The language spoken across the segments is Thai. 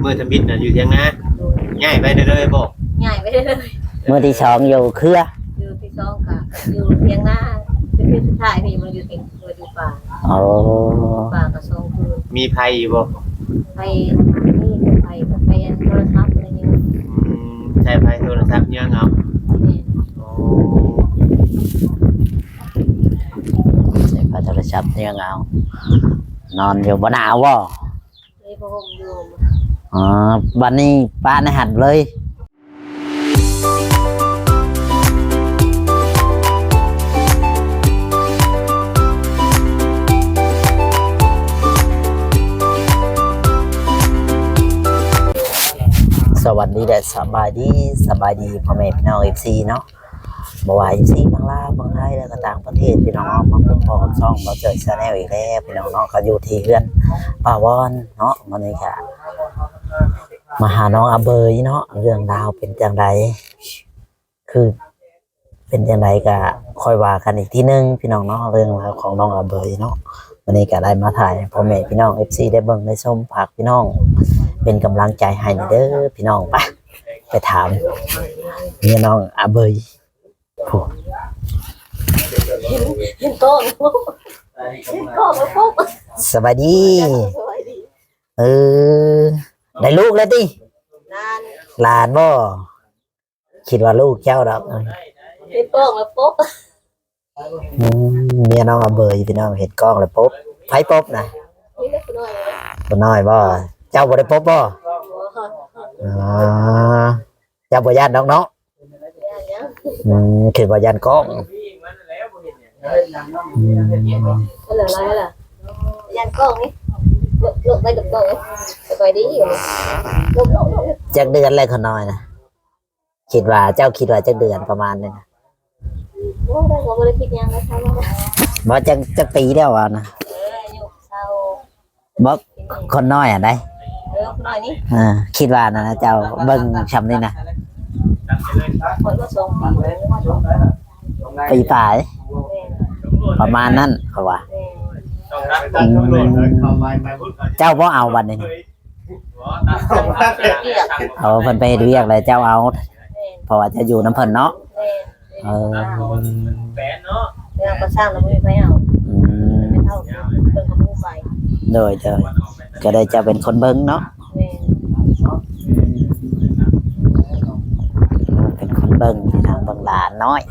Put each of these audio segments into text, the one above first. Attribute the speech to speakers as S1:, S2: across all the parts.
S1: มือทำบิดน่ะอยู่เถียงนาง่ายไปเลยบ่
S2: ง่ายไปเลย
S3: มื้อที่สองอยู่เครือ
S2: อยู่ที่สองค่ะอยู่เถียงนาคือสุดท้ายพี่มันอยู่อยู่ป่า
S3: อ๋อ
S2: ป่าก็2คืน
S1: มีไผอยู่บ่
S2: ไผนี่ไผโทรศัพท์อะไรอย่างเงี้ย
S1: ใช้ไผโทรศัพท์ยังเอา
S3: ใช้ไฟโทรศัพท์ยังเอานอนอยู่บ่หนาวบ่
S2: เลยบ่ห่มอยู่
S3: อ๋อวันนี้ป้าในหัดเลยสวัสดีและสบายดีพ่อแม่พี่น้อง FC เนาะบ่ว่า FC บางลาวบางไทยแล้วก็ต่างประเทศพี่น้องมาพบกับช่องบ่เจอชาแนลอีกแล้วพี่น้องเนาะก็อยู่ที่เฮือนป้าวอนเนาะมื้อนี้ก็มาหาน้องอาเบยเนาะเรื่องราวเป็นจังไดคือเป็นจังไดก็ค่อยว่ากันอีกทีนึงพี่น้องเนาะเรื่องราวของน้องอาเบยเนาะวันนี้ก็ได้มาถ่ายพ่อแม่พี่น้อง FC ได้เบิ่งได้ชมฝากพี่น้องเป็นกำลังใจให้เด้อพี่น้องไปถามเมียน้องอาเบยผู้
S2: เห็นก้อนปุ๊บ
S3: สวัสดีได้ลูกแล้วติหลานบ่คิดว่าลูกเจ้าดอก
S2: เห็นกล้องแล้วปุ๊บ
S3: เมียน้องอาเบยพี่น้องเห็นกล้องแล้วปุ๊บไผปุ๊บนะบ่น้อยบ่เจ้าบ่ได้ปุ๊บบ่เจ้าบ่ย่านน้องเนาะคือบ่ย่านกล้อง
S2: อะไรล่ะยันกล้องนี่ลงไปดึกเลยไปดีอยู่
S3: จักเดือนอะไรคนน้อยนะคิดว่าเจ้าคิดว่าจักเดือนประมาณนึง
S2: โอ้ได้ผมบ่ได้คิดยังนะคะ
S3: บ่จักปีแล้วอ่ะนะบ่คนน้อยอ่ะได้
S2: คนน้อยนี่
S3: คิดว่านะเจ้าเบิ่งชำนี่นะ
S2: คนก็ส่ง
S3: ปีป่ายประมาณนั้นเขาว่าเจ้าบ่เอาวันนี้เอาเพิ่นไปเรียกเลยเจ้าเอาเพราะว่าจะอยู่น้ำเพิ่นเนาะ
S2: เราก็สร้างแล้วไม่เอาไม่เท่าเพิ่นก็บ่ไป
S3: โดยก็ได้จะเป็นคนเบิ่งเนาะเป็นคนเบิ่งที่ทางบางหลานน้อย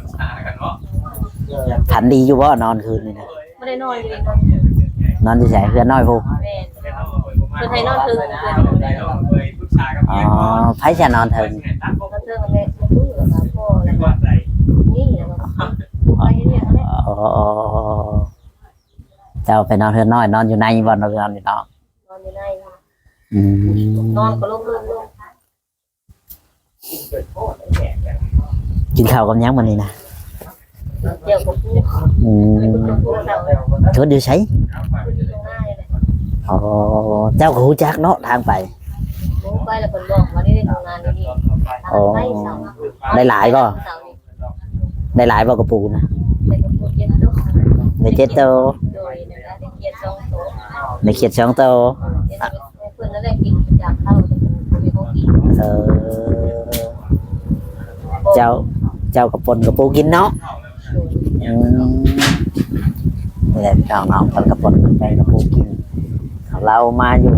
S3: ฝันดีอยู่บ่นอนคืนนี่นะ
S2: ไม่ได้นอนอยู่
S3: นอนที่ไหนเพื่อนน้อยพู
S2: เพื่อนไทยนอนถึง
S3: อ๋อไผจะนอนถึงเจ้าไปนอนเพื่อนน้อยนอนอยู่ในบ่นอนอยู่นอก
S2: นอนอยู่ในนอนก็ลุก
S3: กินข้าวกับยังวันนี้นะ
S2: เดี๋ยวผม
S3: ชวนอยู่ใช้อ๋อเจ้าก็รู้จักเนาะทางไป
S2: ไปแล้วคนบอกว่าได้ทำงานดี
S3: อ๋อได้หลายบ่ได้หลายบ่กระปูนะได้7 โตได้เขียด2 โต
S2: เพื่อนนั่นแหละกินจากข้าวมีเขากิน
S3: เจ้ากระปนกระปูกินเนาะนี่แหละน้องคนกระปนแปลงกระปูกินเรามาอยู่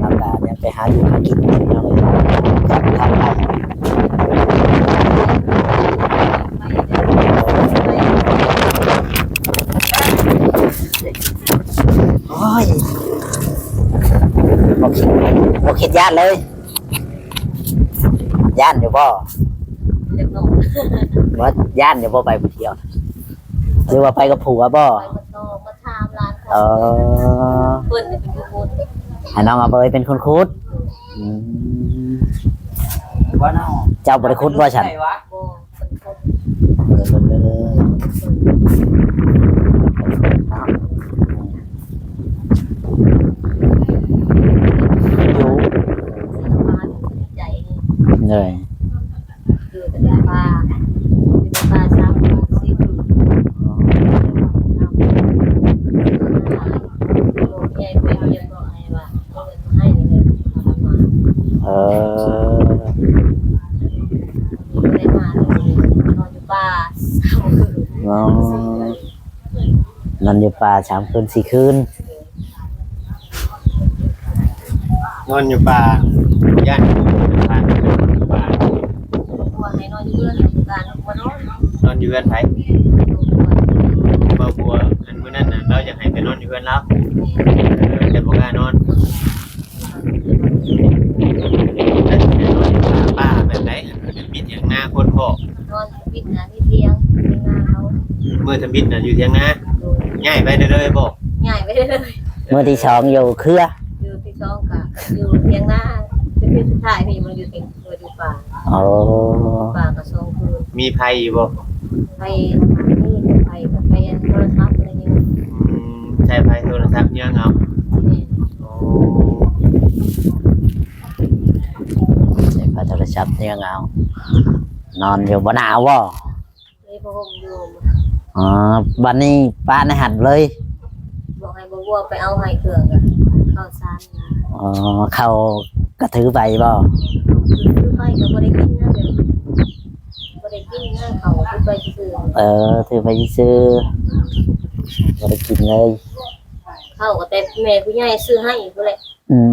S3: ลำดาเนี่ยไปหาอยู่หากินเราเลยจับทำไปโอ้ยบอกคิดญาติเลยญาติอยู่บ่ว่าญาติอยู่บ่ไปเที่ยวหรือว่าไปกับผัวบ่ให้น้องอาเบยเป็นคนคุดเจ้าบริคุดว่าฉันเลย
S2: ได้มาเลยนอนอยู่ป่า3 คืน
S3: อ๋อนอนอยู่ป่า3 คืน 4 คืน
S1: นอนอยู่ป่าย่านป่าป่า
S2: บัวให้นอนอยู่เรือนการบัวนอน
S1: นอนอยู่เรือนไผบ่บัวอันมื้อนั้นน่ะเราอยากให้ไปนอนอยู่เรือนเราแต่บ่กล้านอนแล้วจะนอนอยู่ป่าแบบไหนมิดอย่างหน้าคนพ่อน
S2: อนปิดนะที่เตียงที่นาเขา
S1: มื้อทำบิดน่ะอยู่เถียงนา
S2: โดย
S1: ย้ายไปเด้อบ่
S2: ง่ายไปเลย
S3: มื้อที่2อยู่เครือ
S2: อยู่ที่ช่องกับอยู่เตียงหน้าเป็นที่สุดท้ายพี่มันอยู่ติดตัวอยู่ป่า
S3: โอ้
S2: ป่ากับ2 คืน
S1: มีไผอยู่บ่
S2: ไปนี่ไปกับไปโทรศัพท์อะไรอย่างเงี้ย
S1: ใช้ไผโทรศัพท์ยังเอาโอ้
S3: ใช้โทรศัพท์เนี่ยเอานอนอยู่บ่หนาวบ่
S2: เลยพอผมอยู่
S3: อ๋อบัดนี้ป้าในหัดเลย
S2: บอกให้บัวไปเอาให้เครื่องอะข้าวสาร
S3: อ๋อเขากระถือไปบ่
S2: คือไปก็บ่ได้กินนะเดี๋ยวบ่ได้กินนะเขาคือไปซื้อ
S3: ถือไปซื้อบ่ได้กินเลย
S2: เข้าก็แต่แม่ผู้ใหญ่ซื้อให้พุ่นแหละ
S3: อืม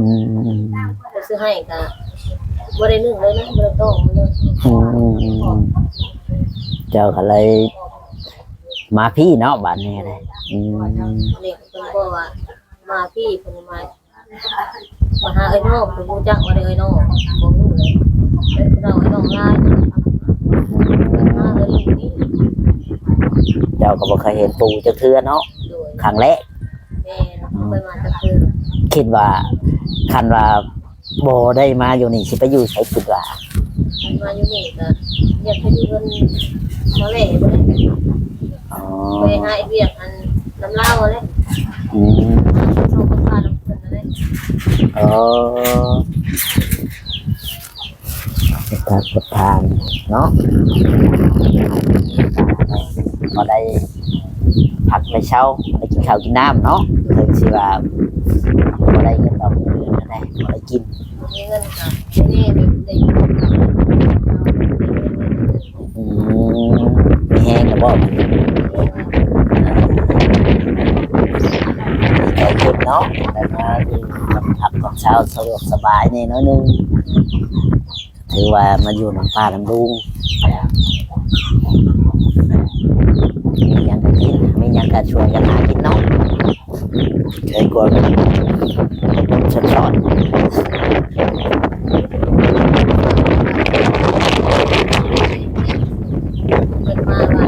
S2: ไปซื้อให้ก็บ่ได้นึ่งเลยนะบ่ได้ต้มเลย
S3: เจ้าก็เลยมาพี่เนาะบ้านนี้เลย
S2: เด็กเพิ่นบอกว่ามาพี่เพิ่นมาหาไอ้น้องเพิ่นรู้จักว่าได้ไอ้น้องบ่รู้เลยเราไอ้น้องลายมาเลยลูกนี่
S3: เจ้าก็บ่เคยเห็นปู่จักเทื่อเนาะ
S2: โดย
S3: ครั้งแรก
S2: แม่เคยมาจากคือ
S3: คิดว่าคันว่าบ่ได้มาอยู่นี่สิไปอยู่ไสคิดว่า
S2: มาอยู่นี่ก็อยากไปอยู่เพิ่นมาแลบ่ได้
S3: อ๋อ
S2: ไปหาไอ้เวียกอันน้ำลาวเลย
S3: อืม
S2: ส่งคนพาน้ำเพิ่นนั่นแหละ
S3: อ๋อการกดทานเนาะพอได้ผักได้เช้าได้กินข้าวกินน้ำเนาะถึงสิว่าพอได้เงินดอกเงินนั่นแหละพอได้กิน
S2: มีเงินก็ไม่แน่แบบได้อยู่
S3: มีแห้งกับบ่ใจขึ้นเนาะแต่มาอยู่ลำพักของเช้าสะดวกสบายนี่น้อยนึงถือว่ามาอยู่น้ำป่าน้ำลุงมีหยังก็กินมีหยังก็ช่วยกันหากินเนาะเคยกลัวกันชดๆ
S2: เกิดมาว่า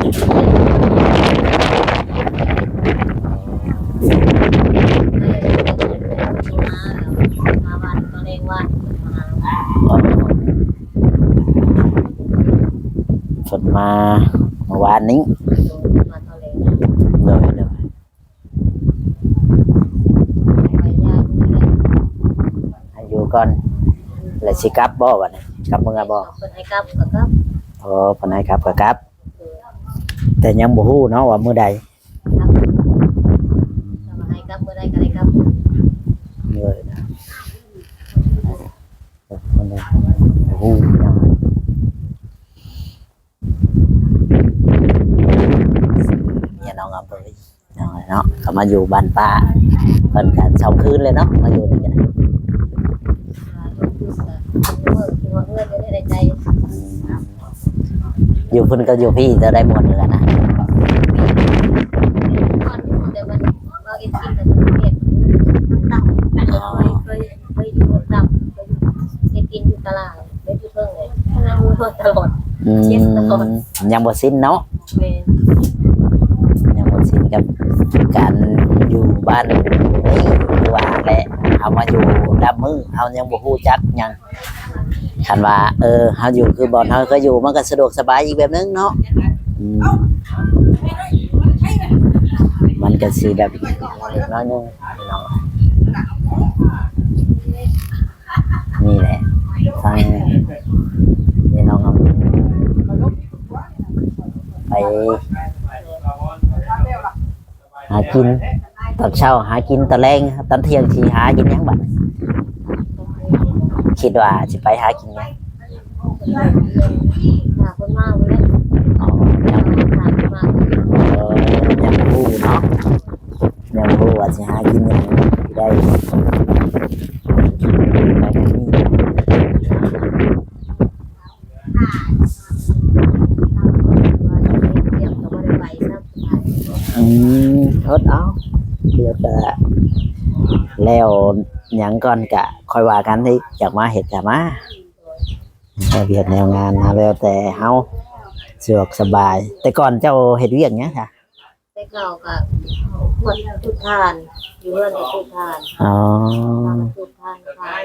S2: มาวันก็เรียกว่ามา
S3: ฝนมาเมื่อวานนี้
S2: มาทะเล
S3: เลย
S2: ไปยากนี่
S3: ให้อยู่ก่อนแล้วสิกลับบ่บัดนี้กลับเมื่อบ่
S2: เปิดให้กลับก็กลับ
S3: โอ้ปานใดครับก็กลับ แต่ยังบ่ฮู้เนาะว่ามื้อใด
S2: จะมาให้กลับเมื่อใดก็ได้กลับ
S3: เลยนะมื้อใดบ่ฮู้เนาะเนี่ยน้องอำเภอเนาะเขามาอยู่บ้านป้าเพิ่นก็2 คืนเลยเนาะมาอยู่นี่กัน
S2: เมื่อที่ว่าเงินได้ในใจ
S3: อยู่เพิ่นก็อยู่พี่จะได้หมดเลยนะ
S2: ก่อนแต่มันเราเอ็นกินแต่มันเผ็ดต่ำเคยอยู่ต่ำเคยกินอยู่ตลาดได้อยู่เพิ่งเลยนั่งตลอด
S3: ยังบ่สิ้นเนาะ
S2: เมน
S3: ยังบ่สิ้นกับการอยู่บ้านนี่คือว่าแหละเอามาอยู่ดับมือเฮายังบ่ฮู้จักหยังคันว่าเฮาอยู่คือบ่อนเฮาก็อยู่มันก็สะดวกสบายอีกแบบนึงเนาะมันก็สิแบบน้อยนึงเนาะนี่แหละทางนี่น้องเอาไปหากินตอนเช้าหากินตอนแรงตอนเที่ยงสิหากินหยังบัด คิดว่าสิไปหากินหยัง
S2: หาคนมาบ่ได้
S3: อ๋อยัง
S2: หาคนมา
S3: ยังรู้เนาะยังรู้ว่าสิหากินหยังได้ไปทางนี้
S2: เดี๋ยวก็บ่ได้ไปซ้ำ
S3: ทดเอาเดี๋ยวก็แล้วหยังก่อนกะค่อยว่ากันที่อยากมาเฮ็ดก็มาเอาเวียกแนวงานนะแล้วแต่เฮาสะดวกสบาย แต่ก่อนเจ้าเฮ็ดเวียกหยังค่ะ
S2: แต่เก่าก็หมดทุกทานอยู่เรือนในทุกทาน
S3: อ๋อ
S2: ทุกทานทาน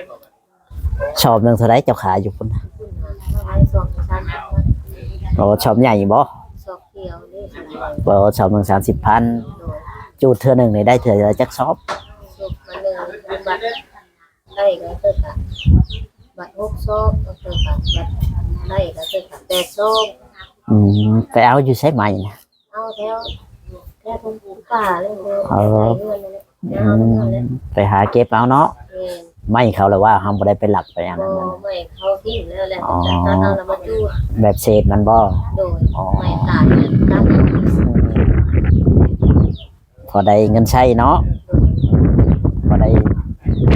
S3: ชอบหนึงเท่าไรเจ้าขายอยู่พุ่นน่ะ
S2: ขึ้นมาให้สองชั้น
S3: โอ้ชอบใหญ่บ่
S2: สองเขียวนี่สบาย
S3: บ่ชอบหนึง30,000
S2: โดย
S3: จูดเทื่อหนึงนี่ได้เทื่อละจักซอบ
S2: สุกมาหนึ่งบัตรได้ก็เติมกันบัตร6ซอกก็เติมกันบัตรได้ก็เติมกัน8ซอก
S3: ไปเอาอยู่ใช้ไหมนะ
S2: เอาแถวตรงป่าเลยเด้
S3: เอา
S2: เรือนนั่นแหละยาวนั่นแหละ
S3: ไปหาเก็บเอาเนาะ
S2: แม่น
S3: ไม่เขาเลยว่าเฮาบ่ได้ไปหลักไปอย่าง
S2: บ่
S3: นั้นนะ
S2: ไม่เข้าที่แล้วแหละแต่ถ้าเอาแล้วมาจูด
S3: แบบเศษมันบ่
S2: โดยไม่ตาดตั้ง
S3: พอได้เงินใช้เนาะพอได้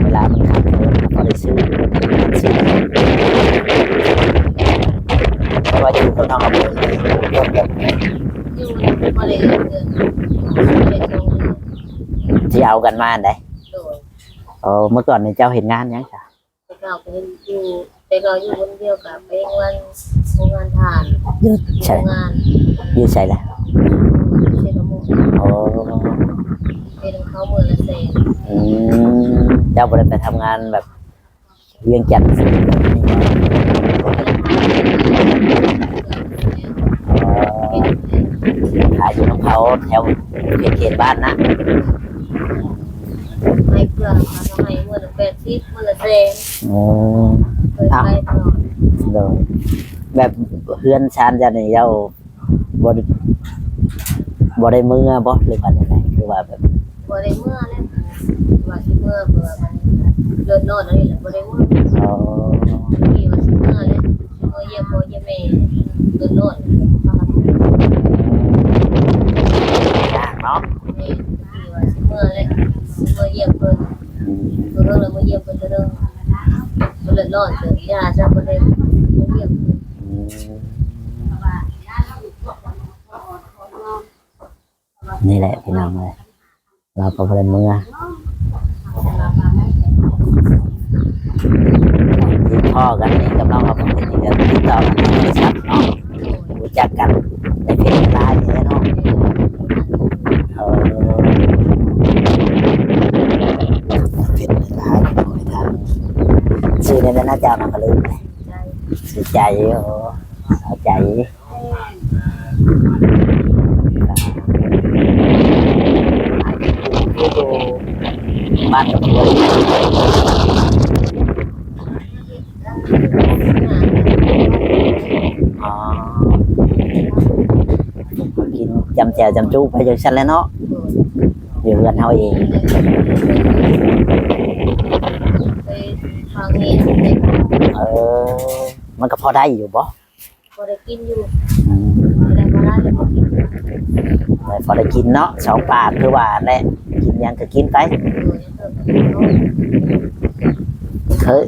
S3: เวลามันขาดเงินพอได้ซื้อเพราะว่าอยู่คนนอกเอาไปรถแบบ
S2: อยู่มาเลยเดือนเลยตรง
S3: ที่เอากันมาได้
S2: โดย
S3: เมื่อก่อนนี่เจ้าเห็นงานยังจ้ะ
S2: ไปเก่าไปอยู่ไปเราอยู่คนเดียวกับไปวันโรงงานทาน
S3: อยู่
S2: โร
S3: ใช่
S2: งงาน
S3: อยู่ใช่แหละ
S2: เซรามุก
S3: โอ้
S2: เป็นเขาเมื่อละเซน
S3: เจ้าบ่ได้ไปทำงานแบบเวียงจันทร์ขายอยู่ของเขาแถวเขตบ้านนะ
S2: ให้เพื่อนมาทำให้เมื่อละ80เมื่อละเซน
S3: โอ้
S2: เคยไปตลอด
S3: โดยแบบเพื่อนชานจะนี่เจ้าบ่ได้บ่ได้มือบ่หรือว่าจังไดคือว่าแบบ
S2: บ่ได้เมื่อแล้วว่าสิเมื่อเพื่อมันเลิศนอนอะไรแหละบ่ได้เมื่อ
S3: อ๋อ
S2: พี่ว่าสิเมื่อแล้วเมื่อเยี่ยมพ่อเยี่ยมแม่เลิศนอนพากัน
S3: ยากเนาะ
S2: นี่พี่ว่าสิเมื่อแล้วสิเมื่อเยี่ยมเพิ่นเพิ่นแล้วมาเยี่ยมเพิ่นเด้อบ่เลิศนอนเด้อย่าซะบ่ได้มาเยี่ยม
S3: นี่แหละพี่น้องเลยเราก็บ่ได้มือที่พ่อกันนี่กำลังเอาไปติดกันติดต่อกันในชัดเนาะรู้จักกันในเพจไลน์นี่เนาะเพจไลน์หน่อยทางชื่อในนั้นนะเจ้านะก็ลืมเลย
S2: ใจ
S3: ชื่อใจโอ้เอาใจบ้านกับเพื่อนอ๋อกินจำแจวจำจูไปจนชั้นแล้วเนาะอยู่เรือนเฮาเอง
S2: ไปฟังนี่สิได้
S3: มันก็พอได้อยู่บ่
S2: บ่ได้กินอยู่บ่ได้บ่ได้เลยบ่กิน
S3: พอได้กินเนาะสองปากคือว่าแหละกินหยังก็กินไป เคย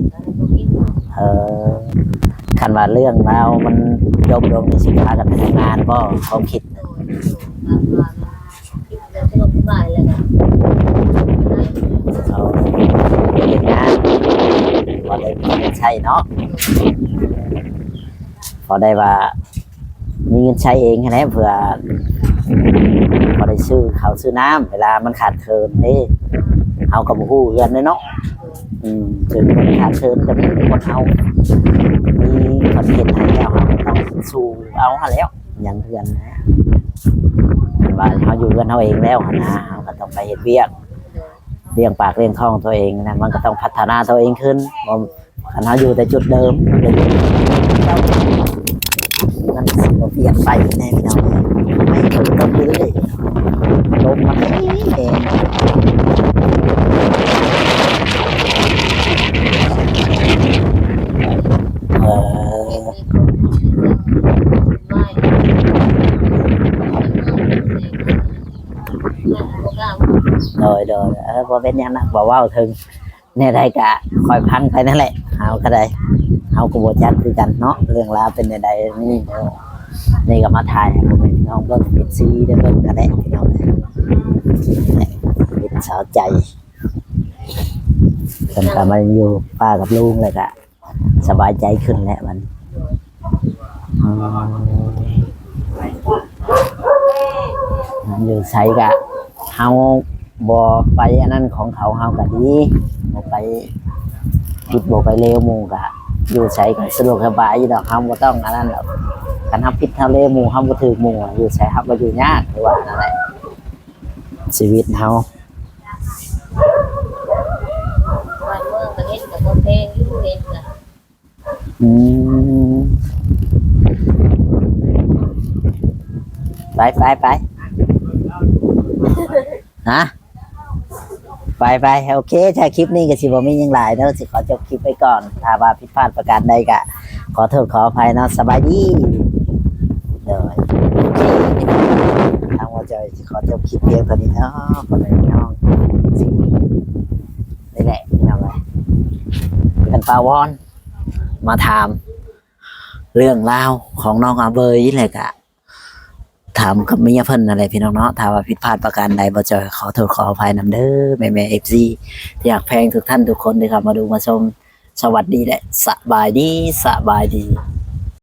S3: คันว่าเรื่องราวมันโยมในสิพากันไปทำงานบ่ความคิดเอาเฮ็ดงานพอได้ใช้เนาะพอได้ว่ามีเงินใช้เองแค่นั้นเผื่อพอได้ซื้อข้าวซื้อน้ำเวลามันขาดเคินนี่เอากับฮู้เรือนเลยเนาะถึงมันขาดเคินก็มีคนเอามีคนเห็นให้แล้วเราต้องสู้เอาหาแล้วอย่างเพื่อนนะว่าเขาอยู่กันเขาเองแล้วนะเขาก็ต้องไปเฮ็ดเวียกเลี้ยงปากเลี้ยงท้องตัวเองนะมันก็ต้องพัฒนาตัวเองขึ้นบ่คันเขาอยู่แต่จุดเดิมมันก็มันเปลี่ยนไปแน่พี่น้องไม่ถึงก็เลยลมมันเอง ยวบ่เป็นหยังนะบ่เว้าถึงเนี่ยได้ก็คอยพังไปนั่นแหละเฮาก็ได้เฮาก็บ่จักคือกันเนาะเรื่องราวเป็นใดๆนี่เดี๋ยวนี่ก็มาถ่ายให้พ่อแม่พี่น้องเบิ่งเป็นซีได้เบิ่งกันแหละพี่น้องเป็นสาวใจเพิ่นก็มาอยู่ป้ากับลุงแล้วก็สบายใจขึ้นแล้วมันอยู่ใช้กะเฮาบ่ไปอันนั้นของเขาเฮาก็ดีบ่ไปผิดบ่ไปเลวหมู่กะอยู่ใช้ก็สะดวกสบายอยู่ดอกเฮาบ่ต้องอันนั้นหรอกคันเฮาผิดเฮาเลวหมู่เฮาบ่ถูกหมู่อยู่ใช้เฮาบ่อยู่ยากคือว่านั่นแหละชีวิตเฮา
S2: บ้านเมืองประเทศกับบ่แพงอยู่เฮ็ดน่ะ
S3: ไปฮะไปโอเคถ้าคลิปนี้ก็สิบ่มีหยังหลายเนาะสิขอจบคลิปไปก่อนถ้าว่าผิดพลาดประการใดก็ขอโทษขออภัยเนาะสบายดีเด้อโอเคทางว่าจะขอจบคลิปเพียงเท่านี้เนาะคนเลยน้องสินี่แหละน้องเลยเป็นปาวอนมาถามเรื่องราวของน้องอาเบยนี่แหละกะถามกับเมียเพิ่นอะไรพี่น้องเนาะถ้าว่าผิดพลาดประการใดบ่จอยขอโทษขออภัยนำเด้อแม่ๆ FC ที่อยากแพงทุกท่านทุกคนที่เข้ามาดูมาชมสวัสดีและสบายดี